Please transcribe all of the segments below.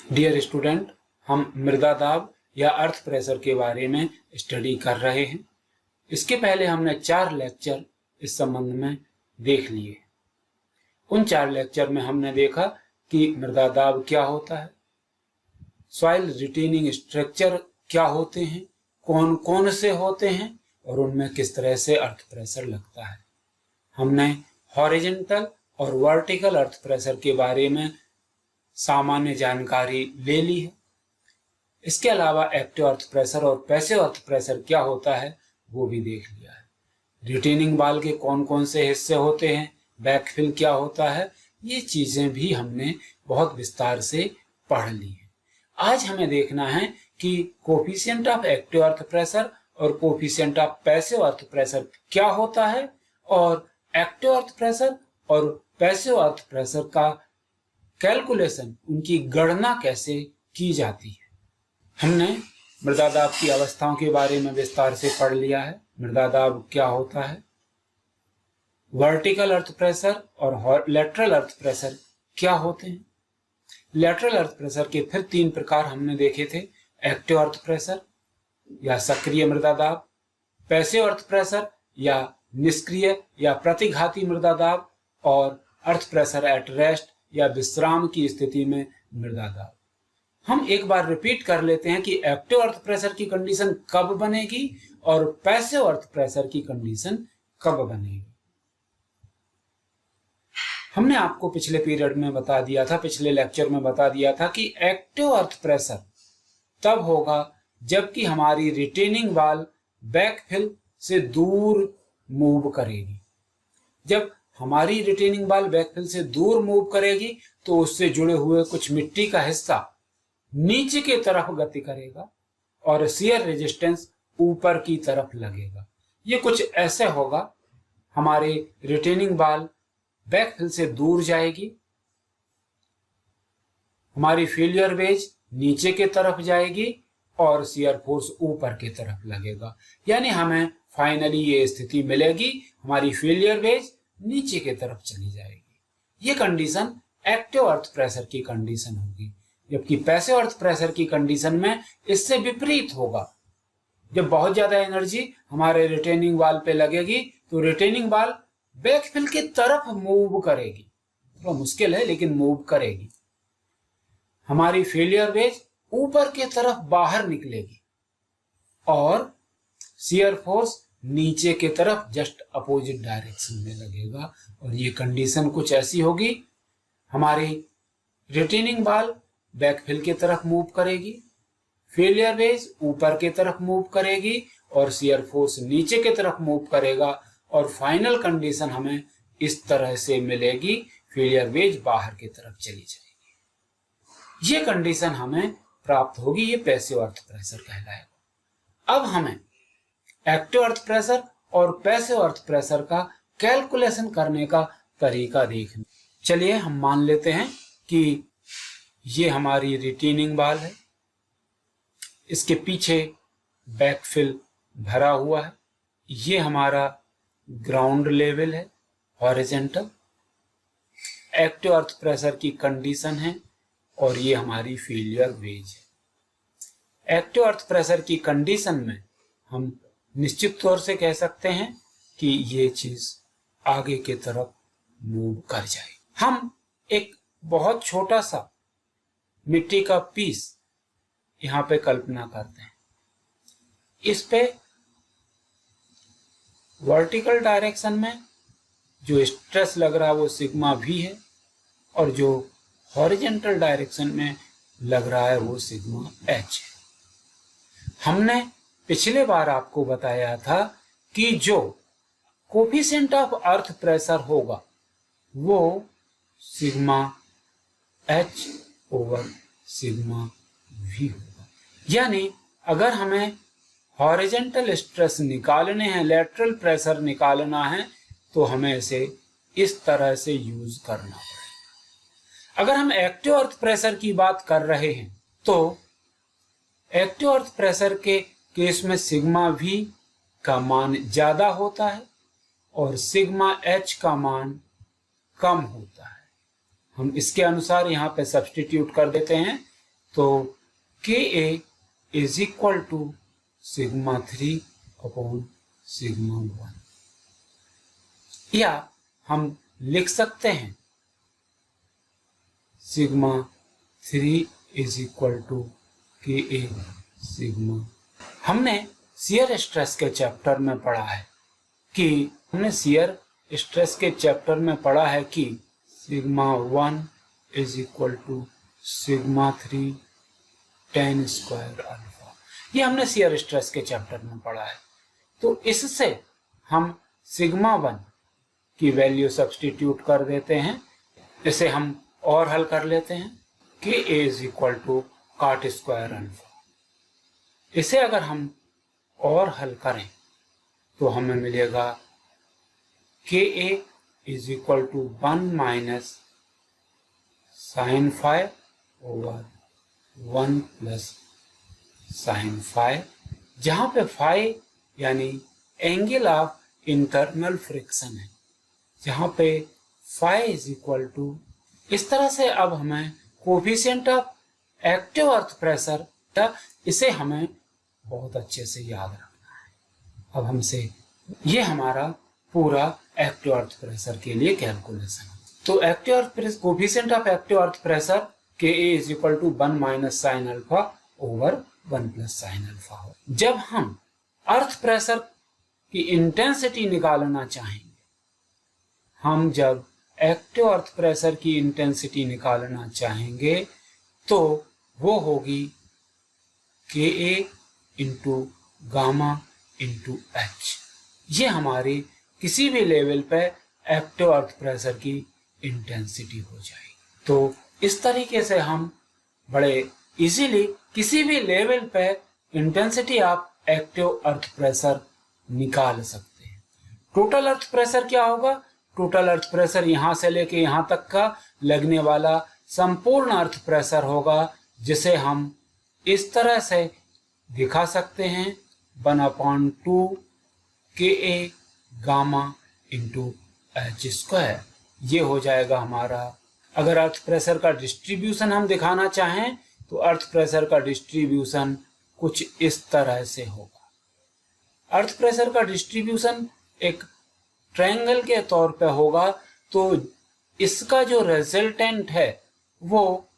Dear student, हम मृदा दाब या अर्थ प्रेशर के बारे में स्टडी कर रहे हैं। इसके पहले हमने 4 लेक्चर इस संबंध में देख लिए। उन 4 लेक्चर में हमने देखा कि मृदा दाब क्या होता है, सॉइल रिटेनिंग स्ट्रक्चर क्या होते हैं, कौन कौन से होते हैं और उनमें किस तरह से अर्थ प्रेशर लगता है। हमने हॉरिजॉन्टल और वर्टिकल अर्थ प्रेशर के बारे में सामान्य जानकारी ले ली है। इसके अलावा एक्टिव अर्थ प्रेशर और पैसिव अर्थ प्रेशर क्या होता है वो भी देख लिया है। रिटेनिंग वाल के कौन कौन से हिस्से होते हैं, बैकफिल क्या होता है, ये चीजें भी हमने बहुत विस्तार से पढ़ ली हैं। आज हमें देखना है कि coefficient of active earth pressure और coefficient of passive earth pressure क्या होता है और एक्टिव अर्थ प्रेशर और पैसिव अर्थ प्रेशर का कैलकुलेशन, उनकी गणना कैसे की जाती है। हमने मृदा दाब की अवस्थाओं के बारे में विस्तार से पढ़ लिया है। मृदा दाब क्या होता है, वर्टिकल अर्थ प्रेशर और लेटरल अर्थ प्रेशर क्या होते हैं। लेटरल अर्थ प्रेशर के फिर 3 प्रकार हमने देखे थे, एक्टिव अर्थ प्रेशर या सक्रिय मृदा दाब, पैसिव अर्थ प्रेशर या निष्क्रिय या प्रतिघाती मृदा दाब, और अर्थ प्रेशर एट रेस्ट या विश्राम की स्थिति में मृदा दाब। हम एक बार रिपीट कर लेते हैं कि एक्टिव अर्थ प्रेशर की कंडीशन कब बनेगी और पैसिव अर्थ प्रेशर की कंडीशन कब बनेगी। हमने आपको पिछले पीरियड में बता दिया था, पिछले लेक्चर में बता दिया था कि एक्टिव अर्थ प्रेशर तब होगा जबकि हमारी रिटेनिंग वाल बैकफिल से दूर मूव करेगी। जब हमारी रिटेनिंग वाल बैकफिल से दूर मूव करेगी तो उससे जुड़े हुए कुछ मिट्टी का हिस्सा नीचे की तरफ गति करेगा और शियर रेजिस्टेंस ऊपर की तरफ लगेगा। ये कुछ ऐसे होगा, हमारे रिटेनिंग वाल बैकफिल से दूर जाएगी, हमारी फेलियर वेज नीचे की तरफ जाएगी और शियर फोर्स ऊपर की तरफ लगेगा। यानी हमें फाइनली ये स्थिति मिलेगी, हमारी फेलियर वेज नीचे की तरफ चली जाएगी। ये कंडीशन एक्टिव अर्थ प्रेशर की कंडीशन होगी, जबकि पैसिव अर्थ प्रेशर की कंडीशन में इससे विपरीत होगा। जब बहुत ज्यादा एनर्जी हमारे रिटेनिंग वाल पे लगेगी तो रिटेनिंग वाल बैकफिल की तरफ मूव करेगी, थोड़ा मुश्किल है लेकिन मूव करेगी। हमारी फेलियर वेज ऊपर की तरफ बाहर निकलेगी और शियर फोर्स नीचे की तरफ जस्ट अपोजिट डायरेक्शन में लगेगा। और ये कंडीशन कुछ ऐसी होगी, हमारी रिटेनिंग वाल बैकफिल की तरफ मूव करेगी, फेलियर वेज ऊपर की तरफ मूव करेगी और शियर फोर्स नीचे की तरफ मूव करेगा। और फाइनल कंडीशन हमें इस तरह से मिलेगी, फेलियर वेज बाहर की तरफ चली जाएगी। ये कंडीशन हमें प्राप्त होगी, ये पैसिव अर्थ प्रेशर कहलाएगा। अब हमें एक्टिव अर्थ प्रेशर और पैसिव अर्थ प्रेशर का कैलकुलेशन करने का तरीका देखना। चलिए हम मान लेते हैं कि ये हमारी रिटेनिंग वाल है, इसके पीछे बैकफिल भरा हुआ है, ये हमारा ग्राउंड लेवल है हॉरिजॉन्टल, एक्टिव अर्थ प्रेशर की कंडीशन है और ये हमारी फेलियर वेज है। एक्टिव अर्थ प्रेशर की कंडीशन में हम निश्चित तौर से कह सकते हैं कि ये चीज आगे की तरफ मूव कर जाए। हम एक बहुत छोटा सा मिट्टी का पीस यहां पे कल्पना करते हैं, इस पे वर्टिकल डायरेक्शन में जो स्ट्रेस लग रहा है वो सिग्मा वी है और जो हॉरिजॉन्टल डायरेक्शन में लग रहा है वो सिग्मा एच है। हमने पिछले बार आपको बताया था कि जो कोफिशिएंट ऑफ अर्थ प्रेशर होगा वो sigma H over sigma we होगा। यानी अगर हमें हॉरिजॉन्टल स्ट्रेस निकालने हैं, लेटरल प्रेशर निकालना है, तो हमें इसे इस तरह से यूज करना पड़ेगा। अगर हम एक्टिव अर्थ प्रेशर की बात कर रहे हैं तो एक्टिव अर्थ प्रेशर के केस में सिग्मा वी का मान ज्यादा होता है और सिग्मा एच का मान कम होता है। हम इसके अनुसार यहाँ पे सब्स्टिट्यूट कर देते हैं तो K A is equal to sigma 3 upon sigma 1, या हम लिख सकते हैं sigma 3 is equal to K A sigma. हमने शियर स्ट्रेस के चैप्टर में पढ़ा है कि sigma 1 is equal to sigma 3 tan square alpha. ये हमने शियर स्ट्रेस के चैप्टर में पढ़ा है। तो इससे हम सिग्मा 1 की वैल्यू सब्स्टिट्यूट कर देते हैं। इसे हम और हल कर लेते हैं कि A is equal to cot square alpha. इसे अगर हम और हल करें तो हमें मिलेगा K A is equal to 1 minus sine 5 over 1 plus sine 5, जहां पे फाई यानी एंगल ऑफ इंटरनल फ्रिक्शन है, जहां पे फाई इज इक्वल टू, इस तरह से अब हमें coefficient of active earth pressure, इसे हमें बहुत अच्छे से याद रखना है। अब हमसे ये हमारा पूरा एक्टिव अर्थ प्रेशर के लिए कैलकुलेशन। तो active earth coefficient of active earth pressure K A is equal to 1 minus sine alpha over 1 plus sine alpha हो। जब हम अर्थ प्रेशर की इंटेंसिटी निकालना चाहेंगे, हम जब एक्टिव अर्थ प्रेशर की इंटेंसिटी निकालना चाहेंगे तो वो होगी के ए इंटू गामा इंटू एच। ये हमारी किसी भी लेवल पे एक्टिव अर्थ प्रेशर की इंटेंसिटी हो जाएगी। तो इस तरीके से हम बड़े इजीली किसी भी लेवल पे intensity of active earth pressure निकाल सकते हैं। टोटल अर्थ प्रेशर क्या होगा? टोटल अर्थ प्रेशर यहाँ से लेके यहाँ तक का लगने वाला संपूर्ण अर्थ प्रेशर होगा, जिसे हम इस तरह से दिखा सकते हैं 1/2 के ए गामा इंटू एच स्क्वायर। ये हो जाएगा हमारा। अगर अर्थ प्रेशर का डिस्ट्रीब्यूशन हम दिखाना चाहें तो अर्थ प्रेशर का डिस्ट्रीब्यूशन कुछ इस तरह से होगा। अर्थ प्रेशर का डिस्ट्रीब्यूशन एक ट्रायंगल के तौर पे होगा, तो इसका जो रिजल्टेंट है वो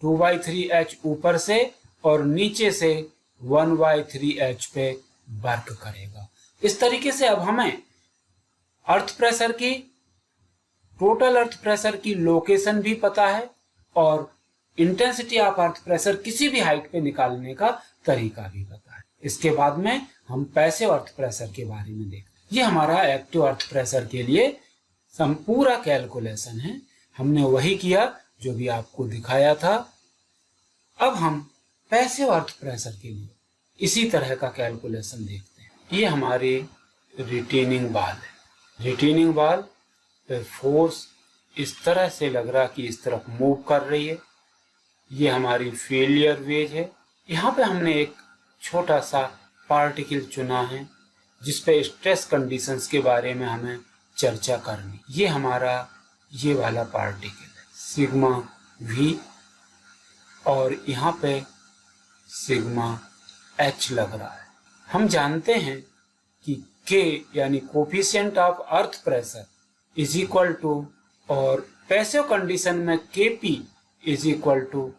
2/3h ऊपर से और नीचे से 1/3h पे वर्क करेगा। इस तरीके से अब हमें अर्थ प्रेशर की, टोटल अर्थ प्रेशर की लोकेशन भी पता है और इंटेंसिटी ऑफ अर्थ प्रेशर किसी भी हाइट पे निकालने का तरीका भी पता है। इसके बाद में हम पैसिव अर्थ प्रेशर के बारे में देखते हैं। ये हमारा एक्टिव अर्थ प्रेशर के लिए संपूर्ण कैलकुलेशन है। हमने वही किया जो भी आपको दिखाया था। अब हम पैसिव अर्थ प्रेशर के लिए इसी तरह का कैलकुलेशन देखते हैं। ये हमारी रिटेनिंग बाल है। रिटेनिंग बाल पे फोर्स इस तरह से लग रहा कि इस तरफ मूव कर रही है। ये हमारी फेलियर वेज है। यहाँ पे हमने एक छोटा सा पार्टिकल चुना है जिसपे स्ट्रेस कंडीशंस के बारे में हमें चर्चा करनी। ये हमारा ये वाला पार्टिकल है सिग्मा वी, और यहाँ पे सिग्मा एच लग रहा है। हम जानते हैं कि के यानी coefficient of earth pressure is equal to, और पैसिव कंडीशन में K P is equal to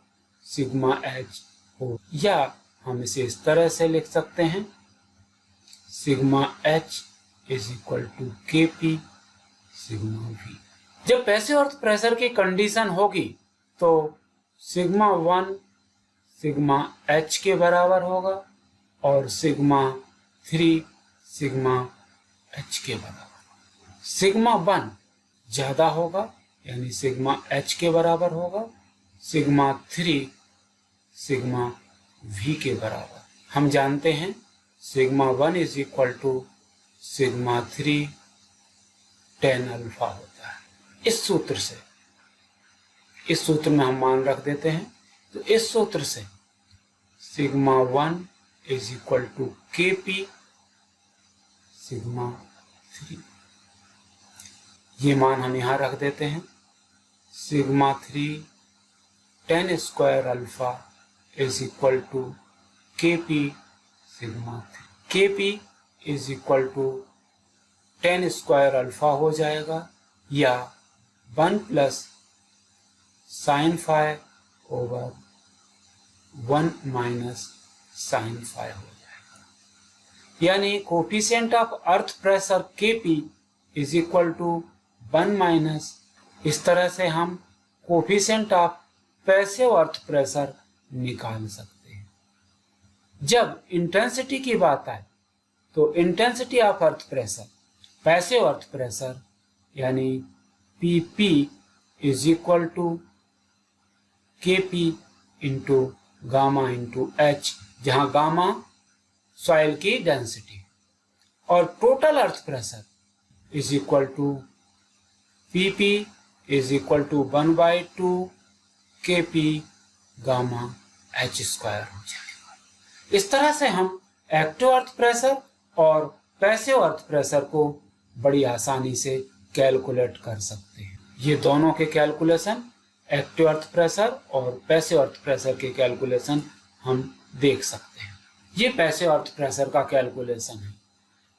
sigma H हो, या हम इसे इस तरह से लिख सकते हैं sigma H is equal to K P sigma V. जब पैसिव अर्थ प्रेशर की कंडीशन होगी तो सिग्मा 1 सिग्मा एच के बराबर होगा और सिग्मा 3 सिग्मा एच के बराबर। सिग्मा 1 ज्यादा होगा यानी सिग्मा एच के बराबर होगा, सिग्मा 3 सिग्मा वी के बराबर। हम जानते हैं sigma 1 is equal to sigma 3 tan alpha होता है। इस सूत्र में हम मान रख देते हैं। तो इस सूत्र से sigma 1 is equal to K P sigma 3, ये मान हम यहां रख देते हैं। Sigma 3 tan square alpha is equal to KP sigma 3। KP is equal to 10 square alpha हो जाएगा या 1 plus sine phi over 1 minus sine phi हो जाएगा। यानी coefficient of earth pressure KP is equal to 1 minus, इस तरह से हम coefficient of passive earth pressure निकाल सकते हैं। जब इंटेंसिटी की बात आए तो intensity of earth pressure, passive earth pressure यानी PP is equal to KP into gamma into H, जहां गामा सॉइल की डेंसिटी, और total earth pressure is equal to PP is equal to 1/2 KP gamma H square हो जाएगा। इस तरह से हम एक्टिव अर्थ प्रेशर और पैसिव अर्थ प्रेशर को बड़ी आसानी से कैलकुलेट कर सकते हैं। ये दोनों के कैलकुलेशन, एक्टिव अर्थ प्रेशर और पैसिव अर्थ प्रेशर के कैलकुलेशन हम देख सकते हैं। ये पैसिव अर्थ प्रेशर का कैलकुलेशन है।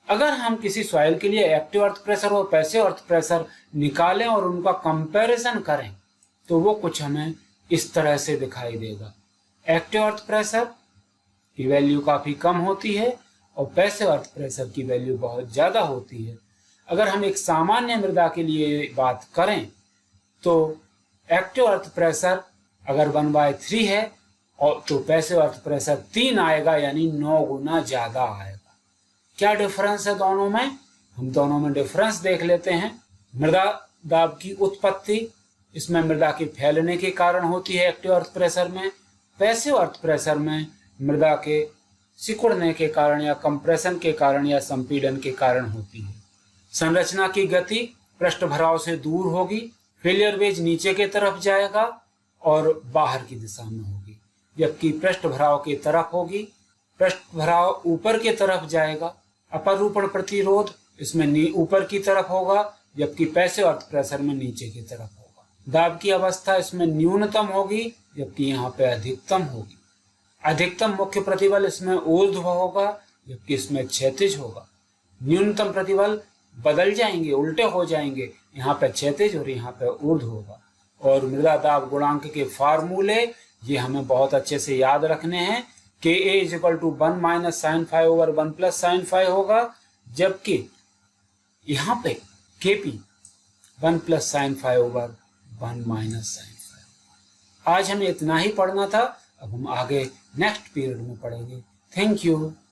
अगर हम किसी सॉइल के लिए एक्टिव अर्थ प्रेशर और पैसिव अर्थ प्रेशर निकालें और उनका कंपैरिजन करें तो वो कुछ हमें इस तरह से दिखाई देगा। एक्टिव अर्थ प्रेशर की वैल्यू काफी कम होती है और पैसिव अर्थ प्रेशर की वैल्यू बहुत ज्यादा होती है। अगर हम एक सामान्य मृदा के लिए बात करें तो एक्टिव अर्थ प्रेशर अगर 1/3 है और तो पैसिव अर्थ प्रेशर 3 आएगा, यानी 9 गुना ज्यादा आएगा। क्या डिफरेंस है दोनों में? हम दोनों में डिफरेंस देख लेते हैं। मृदा दाब की उत्पत्ति, इसमें मृदा के फैलने के कारण होती है एक्टिव अर्थ प्रेशर में। पैसिव अर्थ प्रेशर में मृदा के सिकुड़ने के कारण या कंप्रेशन के कारण या संपीड़न के कारण होती है। संरचना की गति पृष्ठ भराव से दूर होगी, फेलियर वेज नीचे के तरफ जाएगा और बाहर की दिशा में होगी, जबकि पृष्ठ भराव की तरफ होगी, पृष्ठ भराव ऊपर की तरफ जाएगा। अपरूपण प्रतिरोध इसमें ऊपर की तरफ होगा, जबकि पैसिव अर्थ प्रेशर में नीचे की तरफ होगा। दाब की अवस्था इसमें न्यूनतम होगी, जबकि यहाँ पे अधिकतम होगी। अधिकतम मुख्य प्रतिबल इसमें ऊर्ध्व होगा, जबकि इसमें क्षैतिज होगा। न्यूनतम प्रतिबल बदल जाएंगे, उल्टे हो जाएंगे, यहाँ पे क्षैतिज और यहाँ पे ऊर्ध्व होगा। और मृदा दाब गुणांक के फार्मूले ये हमें बहुत अच्छे से याद रखने हैं। Ka is equal to 1 minus sine phi over 1 plus sine phi होगा, जबकि यहाँ पे KP 1 plus sine phi over 1 minus sine phi. आज हमें इतना ही पढ़ना था, अब हम आगे नेक्स्ट पीरियड में पढ़ेंगे। Thank you.